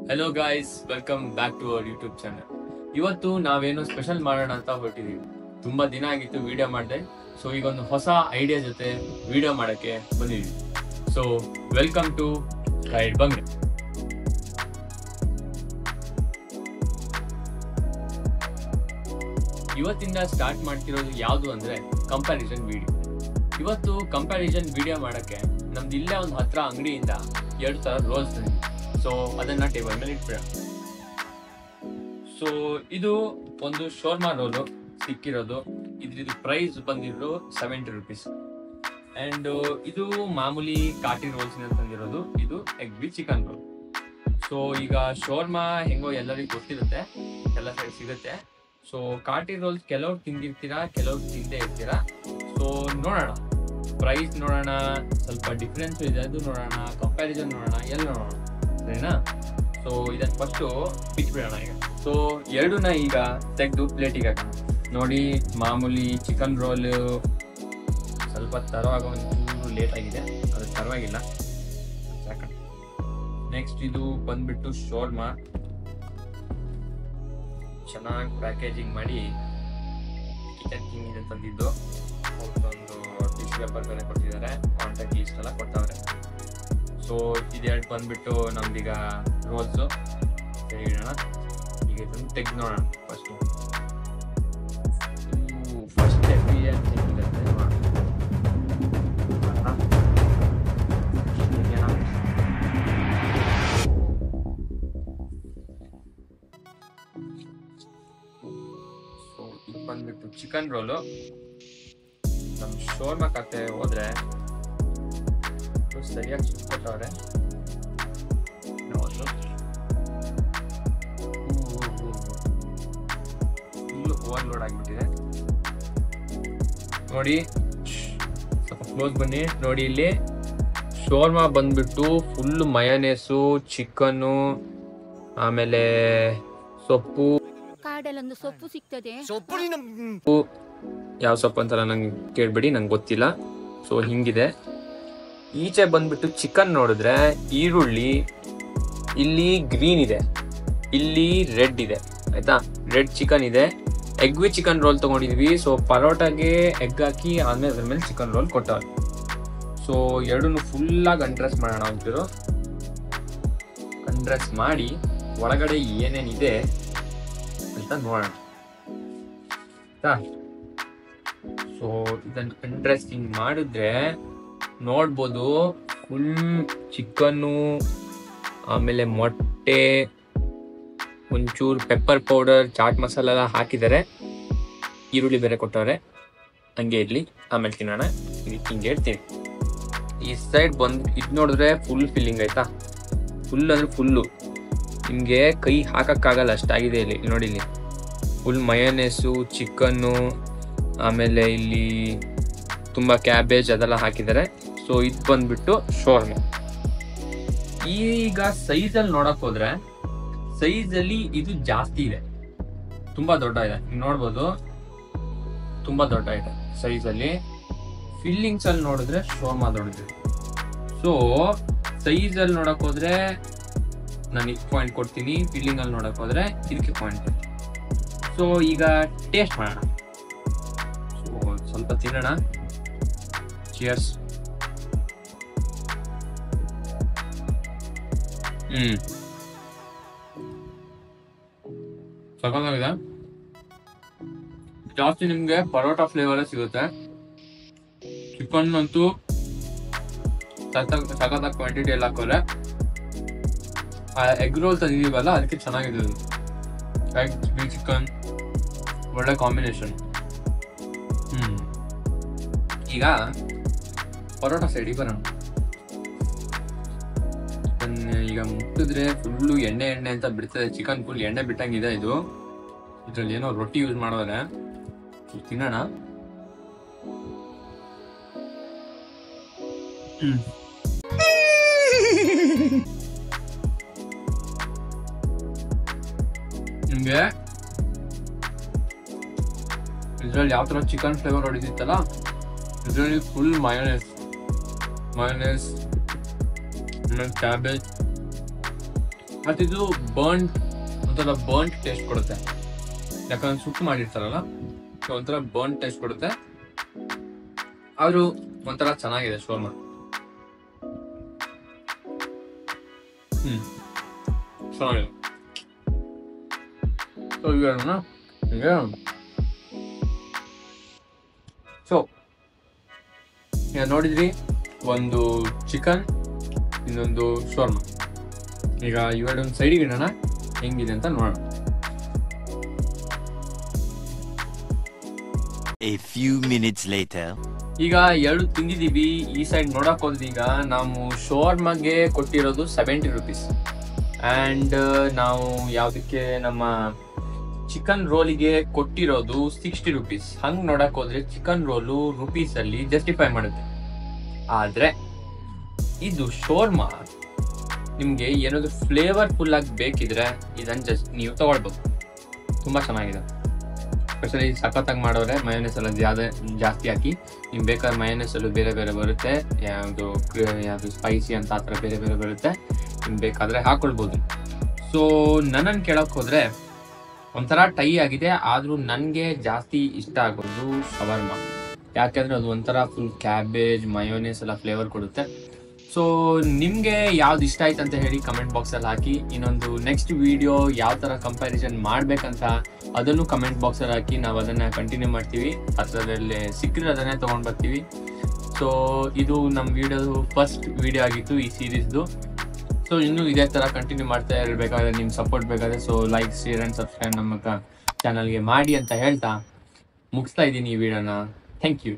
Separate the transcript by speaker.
Speaker 1: Hello guys, welcome back to our YouTube channel. ಇವತ್ತು ನಾವೇನೋ special ಮಾಡೋಣ ಅಂತ ಹೊರಟಿದೀವಿ. ತುಂಬಾ ದಿನ ಆಗಿತ್ತು ವಿಡಿಯೋ ಮಾಡಿದೆ. ಸೊ ಈಗ ಒಂದು ಹೊಸ ಐಡಿಯಾ ಜೊತೆ ವಿಡಿಯೋ ಮಾಡಕ್ಕೆ ಬಂದಿದ್ದೀವಿ. So welcome to ride Bangre. ಇವತ್ತಿಂದ ಸ್ಟಾರ್ಟ್ ಮಾಡ್ತಿರೋದು ಯಾವುದು ಅಂದ್ರೆ ಕಂಪ್ಯಾರಿಸನ್ ವಿಡಿಯೋ. ಇವತ್ತು ಕಂಪ್ಯಾರಿಸನ್ ವಿಡಿಯೋ ಮಾಡಕ್ಕೆ ನಮ್ದು ಇಲ್ಲೇ ಒಂದು ಹತ್ರ ಅಂಗಡಿಯಿಂದ 2 ತರ ರೋಲ್ಸ್ ತಂದಿದ್ದೀವಿ. ಸೊ ಅದನ್ನ ಟೇಬಲ್ ಮೇಲೆ ಇಟ್ಬಿಡೋಣ. ಸೊ ಇದು ಒಂದು ಶೋರ್ಮಾ ರೋಲು ಸಿಕ್ಕಿರೋದು. ಇದ್ರದ್ದು ಪ್ರೈಸ್ ಬಂದಿರೋ 70 rupees. ಅಂಡ್ ಇದು ಮಾಮೂಲಿ ಕಾಟಿ ರೋಲ್ಸ್ ತಂದಿರೋದು. ಇದು egg with chicken roll. So ಈಗ ಶೋರ್ಮಾ ಹೆಂಗೋ ಎಲ್ಲರಿಗೂ ಗೊತ್ತಿರುತ್ತೆ, ಎಲ್ಲ ಸೈಡ್ ಸಿಗುತ್ತೆ. ಸೊ ಕಾಟಿ ರೋಲ್ಸ್ ಕೆಲವ್ರು ತಿಂದಿರ್ತೀರಾ, ಕೆಲವ್ರು ತಿಂದೇ ಇರ್ತೀರಾ. ಸೊ ನೋಡೋಣ, ಪ್ರೈಸ್ ನೋಡೋಣ, ಸ್ವಲ್ಪ ಡಿಫ್ರೆನ್ಸ್ ಇದೆ ಅದು ನೋಡೋಣ, ಕಂಪ್ಯಾರಿಸನ್ ನೋಡೋಣ, ಎಲ್ಲ ನೋಡೋಣ, ಸರಿನಾ? ಸೊ ಇದನ್ನ ಫಸ್ಟು ಬಿಟ್ಬಿಡೋಣ ಈಗ. ಸೊ ಎರಡನ್ನ ಈಗ ತೆಗೆದು ಪ್ಲೇಟಿಗೆ ಹಾಕೋಣ. ನೋಡಿ, ಮಾಮೂಲಿ ಚಿಕನ್ ರೋಲ್ ಸ್ವಲ್ಪ ತರುವಾಗ ಒಂಚೂರು ಲೇಟ್ ಆಗಿದೆ, ಅದು ಪರವಾಗಿಲ್ಲ, ಸಾಕಣ. ನೆಕ್ಸ್ಟ್ ಇದು ಬಂದ್ಬಿಟ್ಟು ಶೋರ್ಮಾ. ಚೆನ್ನಾಗಿ ಪ್ಯಾಕೇಜಿಂಗ್ ಮಾಡಿ ಕಿಚನ್ ಕಿಂಗ್ ಇದೆ ತಂದಿದ್ದು. ಒಂದು ಟಿಶ್ಯೂ ಪೇಪರ್ ಬೇರೆ ಕೊಟ್ಟಿದ್ದಾರೆ, ಕಾಂಟ್ಯಾಕ್ಟ್ ಲೀಸ್ಟ್ ಎಲ್ಲ ಕೊಟ್ಟವ್ರೆ. ಸೊ ಇದೆರಡು ಬಂದ್ಬಿಟ್ಟು ನಮ್ದೀಗ ರೋಲ್ಸು ಇಡೋಣ. ಈಗ ಇದನ್ನು ತೆಗೆದು ನೋಡೋಣ. ಫಸ್ಟ್ ಹೆವಿ ಅಂತ ಹೇಗಿರುತ್ತೆ ಸೊ ಇದು ಬಂದ್ಬಿಟ್ಟು ಚಿಕನ್ ರೋಲು. ನಮ್ಮ ಶೋರ್ಮಾ ಕತೆ ಹೋದ್ರೆ ಸರಿಯಾಗಿ ಸುಟ್ಕೊಟ್ಟವ್ರೆ. ಫುಲ್ ಓವರ್ಲೋಡ್ ಆಗಿಬಿಟ್ಟಿದೆ ನೋಡಿ. ಸ್ವಲ್ಪ ಕ್ಲೋಸ್ ಬನ್ನಿ ನೋಡಿ. ಇಲ್ಲಿ ಶೋರ್ಮಾ ಬಂದ್ಬಿಟ್ಟು ಫುಲ್ ಮಯೋನೇಸು, ಚಿಕನ್ನು, ಆಮೇಲೆ ಸೊಪ್ಪು.
Speaker 2: ಕಾಡಲ್ಲೊಂದು ಸೊಪ್ಪು ಸಿಗ್ತದೆ.
Speaker 1: ಯಾವ ಸೊಪ್ಪು ಅಂತಲ್ಲ ನಂಗೆ ಕೇಳ್ಬೇಡಿ, ನಂಗೆ ಗೊತ್ತಿಲ್ಲ. ಸೊ ಹಿಂಗಿದೆ. ಈಚೆ ಬಂದ್ಬಿಟ್ಟು ಚಿಕನ್ ನೋಡಿದ್ರೆ ಈರುಳ್ಳಿ ಇಲ್ಲಿ ಗ್ರೀನ್ ಇದೆ, ಇಲ್ಲಿ ರೆಡ್ ಇದೆ, ಆಯ್ತಾ? ರೆಡ್ ಚಿಕನ್ ಇದೆ. ಎಗ್ ವಿತ್ ಚಿಕನ್ ರೋಲ್ ತಗೊಂಡಿದ್ವಿ. ಸೊ ಪರೋಟಾಗೆ ಎಗ್ ಹಾಕಿ ಆದ್ಮೇಲೆ ಅದ್ರ ಮೇಲೆ ಚಿಕನ್ ರೋಲ್ ಕೊಟ್ಟವ್ರು. ಸೊ ಎರಡನ್ನು ಫುಲ್ಲಾಗಿ ಅನ್ಡ್ರೆಸ್ ಮಾಡೋಣ ಅಂತಿರು. ಅನ್ಡ್ರೆಸ್ ಮಾಡಿ ಒಳಗಡೆ ಏನೇನಿದೆ ಅಂತ ನೋಡೋಣ. ಸೊ ಇದನ್ನ ಅನ್ಡ್ರೆಸ್ಸಿಂಗ್ ಮಾಡಿದ್ರೆ ನೋಡ್ಬೋದು, ಫುಲ್ ಚಿಕನ್ನು, ಆಮೇಲೆ ಮೊಟ್ಟೆ, ಒಂಚೂರು ಪೆಪ್ಪರ್ ಪೌಡರ್, ಚಾಟ್ ಮಸಾಲ ಎಲ್ಲ ಹಾಕಿದ್ದಾರೆ. ಈರುಳ್ಳಿ ಬೇರೆ ಕೊಟ್ಟವ್ರೆ. ಹಂಗೆ ಇರಲಿ, ಆಮೇಲೆ ತಿನ್ನೋಣ. ಹಿಂಗೆ ಇಡ್ತೀನಿ. ಈ ಸೈಡ್ ಬಂದು ಇದು ನೋಡಿದ್ರೆ ಫುಲ್ ಫಿಲ್ಲಿಂಗ್ ಆಯ್ತಾ? ಫುಲ್ ಅಂದ್ರೆ ಫುಲ್ಲು, ನಿಮಗೆ ಕೈ ಹಾಕಕ್ಕಾಗಲ್ಲ ಅಷ್ಟಾಗಿದೆ. ಇಲ್ಲಿ ನೋಡಿ, ಇಲ್ಲಿ ಫುಲ್ ಮಯೋನೇಸು, ಚಿಕನ್ನು, ಆಮೇಲೆ ಇಲ್ಲಿ ತುಂಬ ಕ್ಯಾಬೇಜ್ ಅದೆಲ್ಲ ಹಾಕಿದ್ದಾರೆ. ಸೊ ಇದು ಬಂದ್ಬಿಟ್ಟು ಶೋರ್ಮಾ. ಈಗ ಸೈಜಲ್ಲಿ ನೋಡಕ್ ಹೋದ್ರೆ ಸೈಜಲ್ಲಿ ಇದು ಜಾಸ್ತಿ ಇದೆ, ತುಂಬಾ ದೊಡ್ಡ ಇದೆ. ನೋಡ್ಬೋದು, ತುಂಬಾ ದೊಡ್ಡ ಇದೆ ಸೈಜಲ್ಲಿ. ಫಿಲ್ಲಿಂಗ್ಸ್ ಅಲ್ಲಿ ನೋಡಿದ್ರೆ ಶೋರ್ಮಾ ದೊಡ್ಡದಿದೆ. ಸೊ ಸೈಜಲ್ಲಿ ನೋಡಕ್ ಹೋದ್ರೆ ನಾನು ಇದಕ್ಕೆ ಪಾಯಿಂಟ್ ಕೊಡ್ತೀನಿ, ಫಿಲ್ಲಿಂಗ್ ಅಲ್ಲಿ ನೋಡಕ್ ಹೋದ್ರೆ ಇದಕ್ಕೆ ಪಾಯಿಂಟ್ ಕೊಡ್ತೀನಿ. ಸೊ ಈಗ ಟೇಸ್ಟ್ ಮಾಡೋಣ. ಸೊ ಸ್ವಲ್ಪ ತಿನ್ನೋಣ. ಚಿಯರ್ಸ್. ಸಖತ್ತಾಗಿದೆ. ಜಾಸ್ತಿ ನಿಮ್ಗೆ ಪರೋಟಾ ಫ್ಲೇವರ್ ಸಿಗುತ್ತೆ. ಚಿಕನ್ ಅಂತೂ ಸಖತ್ತಾಗಿ ಕ್ವಾಂಟಿಟಿ ಎಲ್ಲ ಹಾಕೋರೆ. ಎಗ್ ರೋಲ್ ತಂದಿದೀವಲ್ಲ, ಅದಕ್ಕೆ ಚೆನ್ನಾಗಿದೆ. ಎಗ್ ಚಿಕನ್ ಒಳ್ಳೆ ಕಾಂಬಿನೇಷನ್. ಈಗ ಪರೋಟಾ ಸೈಡಿಗೆ ಬರೋಣ. ಈಗ ಮುಟ್ಟಿದ್ರೆ ಫುಲ್ಲು ಎಣ್ಣೆ ಅಂತ ಬಿಡ್ತದೆ. ಚಿಕನ್ ಫುಲ್ ಎಣ್ಣೆ ಬಿಟ್ಟಂಗಿದೆ. ಇದು ಇದ್ರಲ್ಲಿ ಏನೋ ರೊಟ್ಟಿ ಯೂಸ್ ಮಾಡೋದ್ರೆ. ತಿನ್ನೋಣ. ನಿಮ್ಗೆ ಇದ್ರಲ್ಲಿ ಯಾವ ತರ ಚಿಕನ್ ಫ್ಲೇವರ್ ಹೊಡಿತಿತ್ತಲ್ಲ, ಇದರಲ್ಲಿ ಫುಲ್ ಮಯೋನೇಸ್, cabbage, ಮತ್ತು ಇದು ಒಂಥರ ಬರ್ನ್ಟ್ ಟೇಸ್ಟ್ ಕೊಡುತ್ತೆ, ಯಾಕಂದ್ರೆ ಸುಟ್ಟು ಮಾಡಿರ್ತಾರಲ್ಲ, ಸೊ ಒಂಥರ ಬರ್ನ್ಟ್ ಟೇಸ್ಟ್ ಕೊಡುತ್ತೆ. ಆದರೂ ಒಂಥರ ಚೆನ್ನಾಗಿದೆ ಶೋರ್ಮಾ. ಚೆನ್ನಾಗಿದೆ. ಸೊ ಇವೆರಡನ್ನ ಹಿಂಗೆ ಈಗ ನೋಡಿದ್ರಿ, ಒಂದು ಚಿಕನ್, ಇನ್ನೊಂದು ಶೋರ್ಮಾ. ಈಗ ಇವೆರಡೊಂದು ಸೈಡಿಗೆ ಇಡೋಣ, ಹೆಂಗಿದೆ ಅಂತ ನೋಡೋಣ.
Speaker 3: A few minutes later.
Speaker 1: ಈಗ ಎರಡು ತಿಂದಿದ್ದೀವಿ. ಈ ಸೈಡ್ ನೋಡಕ್ ಹೋದ್ರೆ ಈಗ ನಾವು ಶೋರ್ಮಾಗೆ ಕೊಟ್ಟಿರೋದು 70 rupees ಆ್ಯಂಡ್ ನಾವು ಯಾವುದಕ್ಕೆ ನಮ್ಮ ಚಿಕನ್ ರೋಲಿಗೆ ಕೊಟ್ಟಿರೋದು 60 rupees. ಹಂಗೆ ನೋಡಕ್ ಹೋದ್ರೆ ಚಿಕನ್ ರೋಲು ರುಪೀಸಲ್ಲಿ ಜಸ್ಟಿಫೈ ಮಾಡುತ್ತೆ. ಆದರೆ ಇದು ಶೋರ್ಮಾ ನಿಮಗೆ ಏನಾದರೂ ಫ್ಲೇವರ್ಫುಲ್ ಆಗಿ ಬೇಕಿದ್ರೆ ಇದನ್ನು ಜಸ್ಟ್ ನೀವು ತಗೊಳ್ಬೋದು. ತುಂಬ ಚೆನ್ನಾಗಿದೆ. ಸ್ಪೆಷಲಿ ಸಖತ್ತಾಗಿ ಮಾಡೋರೆ. ಮಯೋನೈಸ್ ಎಲ್ಲ ಜಾಸ್ತಿ ಹಾಕಿ, ನಿಮ್ಗೆ ಬೇಕಾದ್ರೆ ಮಯೋನೈಸಲ್ಲೂ ಬೇರೆ ಬೇರೆ ಬರುತ್ತೆ, ಯಾವುದು ಸ್ಪೈಸಿ ಅಂತ ಆ ಥರ ಬೇರೆ ಬೇರೆ ಬರುತ್ತೆ, ನಿಮ್ಗೆ ಬೇಕಾದರೆ ಹಾಕೊಳ್ಬೋದು. ಸೊ ನನ್ನನ್ನು ಕೇಳೋಕ್ಕೆ ಹೋದರೆ ಒಂಥರ ಟೈ ಆಗಿದೆ, ಆದರೂ ನನಗೆ ಜಾಸ್ತಿ ಇಷ್ಟ ಆಗೋದು ಶವರ್ಮಾ. ಯಾಕೆಂದರೆ ಅದು ಒಂಥರ ಫುಲ್ ಕ್ಯಾಬೇಜ್ ಮಯೋನೈಸ್ ಎಲ್ಲ ಫ್ಲೇವರ್ ಕೊಡುತ್ತೆ. ಸೊ ನಿಮಗೆ ಯಾವ್ದು ಇಷ್ಟ ಆಯ್ತು ಅಂತ ಹೇಳಿ ಕಮೆಂಟ್ ಬಾಕ್ಸಲ್ಲಿ ಹಾಕಿ. ಇನ್ನೊಂದು ನೆಕ್ಸ್ಟ್ ವಿಡಿಯೋ ಯಾವ ಥರ ಕಂಪ್ಯಾರಿಸನ್ ಮಾಡಬೇಕಂತ ಅದನ್ನು ಕಮೆಂಟ್ ಬಾಕ್ಸಲ್ಲಿ ಹಾಕಿ, ನಾವು ಅದನ್ನು ಕಂಟಿನ್ಯೂ ಮಾಡ್ತೀವಿ. ಹತ್ರದಲ್ಲೇ ಸಿಕ್ಕಿದ್ರೆ ಅದನ್ನೇ ತೊಗೊಂಡು ಬರ್ತೀವಿ. ಸೊ ಇದು ನಮ್ಮ ವಿಡಿಯೋದು ಫಸ್ಟ್ ವಿಡಿಯೋ ಆಗಿತ್ತು ಈ ಸೀರೀಸ್ದು. ಸೊ ಇನ್ನೂ ಇದೇ ಥರ ಕಂಟಿನ್ಯೂ ಮಾಡ್ತಾ ಇರಬೇಕಾದ್ರೆ ನಿಮ್ಮ ಸಪೋರ್ಟ್ ಬೇಕಾದರೆ so like, share and subscribe ನಮ್ಮ ಚಾನಲ್ಗೆ ಮಾಡಿ ಅಂತ ಹೇಳ್ತಾ ಮುಗಿಸ್ತಾ ಇದ್ದೀನಿ ಈ ವಿಡಿಯೋನ. Thank you.